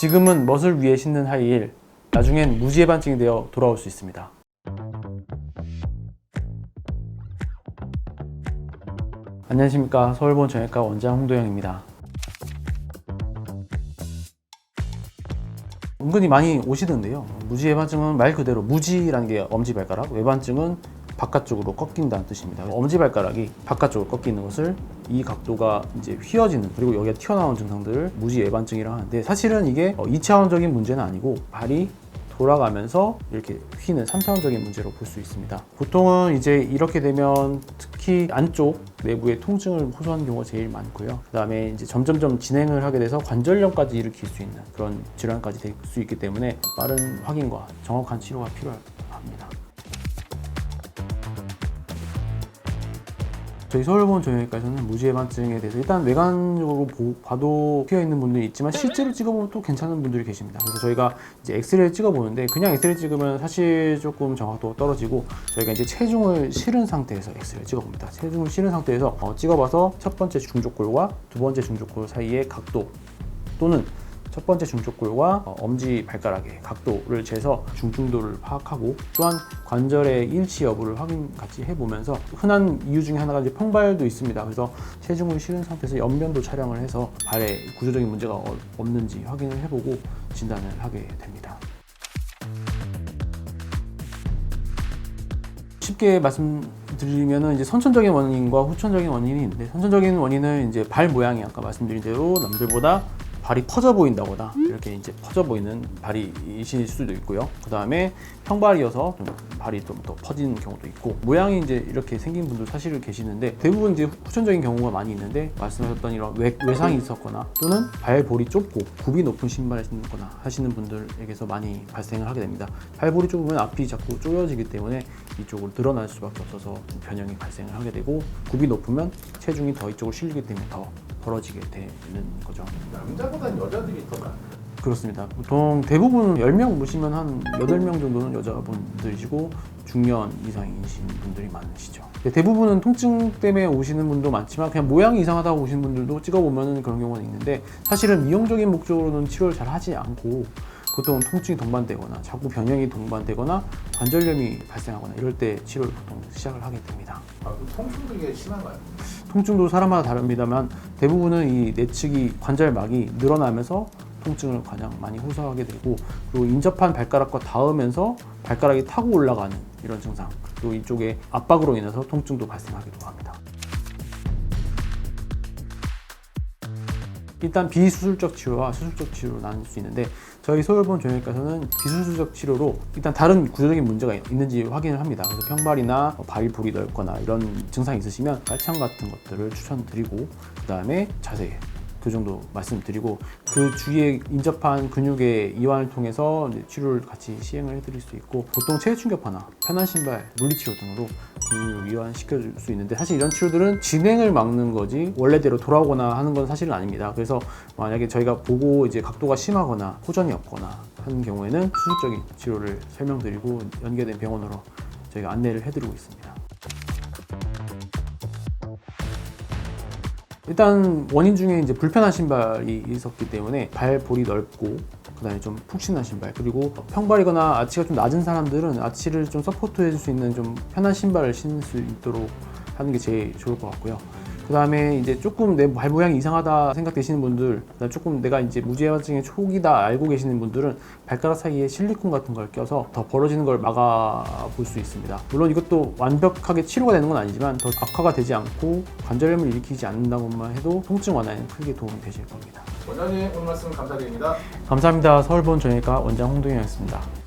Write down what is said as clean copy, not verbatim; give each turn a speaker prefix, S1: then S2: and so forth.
S1: 지금은 멋을 위해 신는 하이힐, 나중엔 무지해반증이 되어 돌아올 수 있습니다. 안녕하십니까. 서울본 정형외과 원장 홍도영입니다. 은근히 많이 오시던데요. 무지해반증은 말 그대로 무지라는 게 엄지발가락, 외반증은 바깥쪽으로 꺾인다는 뜻입니다. 엄지발가락이 바깥쪽으로 꺾이는 것을 이 각도가 이제 휘어지는, 그리고 여기가 튀어나온 증상들을 무지외반증이라고 하는데, 사실은 이게 2차원적인 문제는 아니고 발이 돌아가면서 이렇게 휘는 3차원적인 문제로 볼 수 있습니다. 보통은 이제 이렇게 되면 특히 안쪽 내부의 통증을 호소하는 경우가 제일 많고요. 그 다음에 이제 점점점 진행을 하게 돼서 관절염까지 일으킬 수 있는 그런 질환까지 될 수 있기 때문에 빠른 확인과 정확한 치료가 필요합니다. 저희 서울본 정형외과에서는 무지해반증에 대해서 일단 외관적으로 봐도 휘어있는 분들이 있지만 실제로 찍어보면 또 괜찮은 분들이 계십니다. 그래서 저희가 이제 엑스레이를 찍어보는데, 그냥 엑스레이 찍으면 사실 조금 정확도가 떨어지고, 저희가 이제 체중을 실은 상태에서 엑스레이를 찍어봅니다. 체중을 실은 상태에서 찍어봐서 첫 번째 중족골과 두 번째 중족골 사이의 각도, 또는 첫 번째 중족골과 엄지 발가락의 각도를 재서 중증도를 파악하고, 또한 관절의 일치 여부를 같이 해보면서, 흔한 이유 중에 하나가 이제 평발도 있습니다. 그래서 체중을 실은 상태에서 옆면도 촬영을 해서 발에 구조적인 문제가 없는지 확인을 해보고 진단을 하게 됩니다. 쉽게 말씀드리면은 이제 선천적인 원인과 후천적인 원인이 있는데, 선천적인 원인은 이제 발 모양이 아까 말씀드린 대로 남들보다 발이 커져 보인다거나 이렇게 이제 퍼져 보이는 발이실 수도 있고요. 그 다음에 평발이어서 좀 발이 좀 더 퍼지는 경우도 있고, 모양이 이제 이렇게 생긴 분도 사실 계시는데, 대부분 이제 후천적인 경우가 많이 있는데, 말씀하셨던 이런 외상이 있었거나, 또는 발볼이 좁고 굽이 높은 신발을 신거나 하시는 분들에게서 많이 발생을 하게 됩니다. 발볼이 좁으면 앞이 자꾸 쪼여지기 때문에 이쪽으로 드러날 수밖에 없어서 변형이 발생을 하게 되고, 굽이 높으면 체중이 더 이쪽으로 실리기 때문에 더 벌어지게 되는 거죠.
S2: 남자보다는 여자들이 더 많아요.
S1: 그렇습니다. 보통 대부분 10명 보시면 한 8명 정도는 여자분들이시고 중년 이상이신 분들이 많으시죠. 대부분은 통증 때문에 오시는 분도 많지만, 그냥 모양이 이상하다고 오시는 분들도 찍어보면 그런 경우는 있는데, 사실은 미용적인 목적으로는 치료를 잘 하지 않고, 보통 통증이 동반되거나 자꾸 변형이 동반되거나 관절염이 발생하거나 이럴 때 치료를 보통 시작을 하게 됩니다.
S2: 그 통증도 이게 심한가요?
S1: 통증도 사람마다 다릅니다만, 대부분은 이 내측이 관절막이 늘어나면서 통증을 가장 많이 호소하게 되고, 그리고 인접한 발가락과 닿으면서 발가락이 타고 올라가는 이런 증상, 그리고 이쪽에 압박으로 인해서 통증도 발생하기도 합니다. 일단 비수술적 치료와 수술적 치료로 나눌 수 있는데, 저희 서울본 정형외과에서는 비수술적 치료로 일단 다른 구조적인 문제가 있는지 확인을 합니다. 그래서 평발이나 발볼이 넓거나 이런 증상이 있으시면 깔창 같은 것들을 추천드리고, 그 다음에 자세 교정도 말씀드리고, 그 주위에 인접한 근육의 이완을 통해서 치료를 같이 시행을 해드릴 수 있고, 보통 체외 충격파나 편한 신발, 물리치료 등으로 근육을 이완시켜줄 수 있는데, 사실 이런 치료들은 진행을 막는 거지 원래대로 돌아오거나 하는 건 사실은 아닙니다. 그래서 만약에 저희가 보고 이제 각도가 심하거나 호전이 없거나 하는 경우에는 수술적인 치료를 설명드리고 연계된 병원으로 저희가 안내를 해드리고 있습니다. 일단 원인 중에 이제 불편한 신발이 있었기 때문에, 발볼이 넓고 그 다음에 좀 푹신한 신발, 그리고 평발이거나 아치가 좀 낮은 사람들은 아치를 좀 서포트 해줄 수 있는 좀 편한 신발을 신을 수 있도록 하는 게 제일 좋을 것 같고요. 그 다음에 이제 조금 내 발 모양이 이상하다 생각되시는 분들, 조금 내가 이제 무지해반증의 초기다 알고 계시는 분들은 발가락 사이에 실리콘 같은 걸 껴서 더 벌어지는 걸 막아 볼 수 있습니다. 물론 이것도 완벽하게 치료가 되는 건 아니지만, 더 악화가 되지 않고 관절염을 일으키지 않는다고만 해도 통증 완화에는 크게 도움이 되실 겁니다.
S2: 원장님 오늘 말씀 감사드립니다.
S1: 감사합니다. 서울본 정형외과 원장 홍동영이었습니다.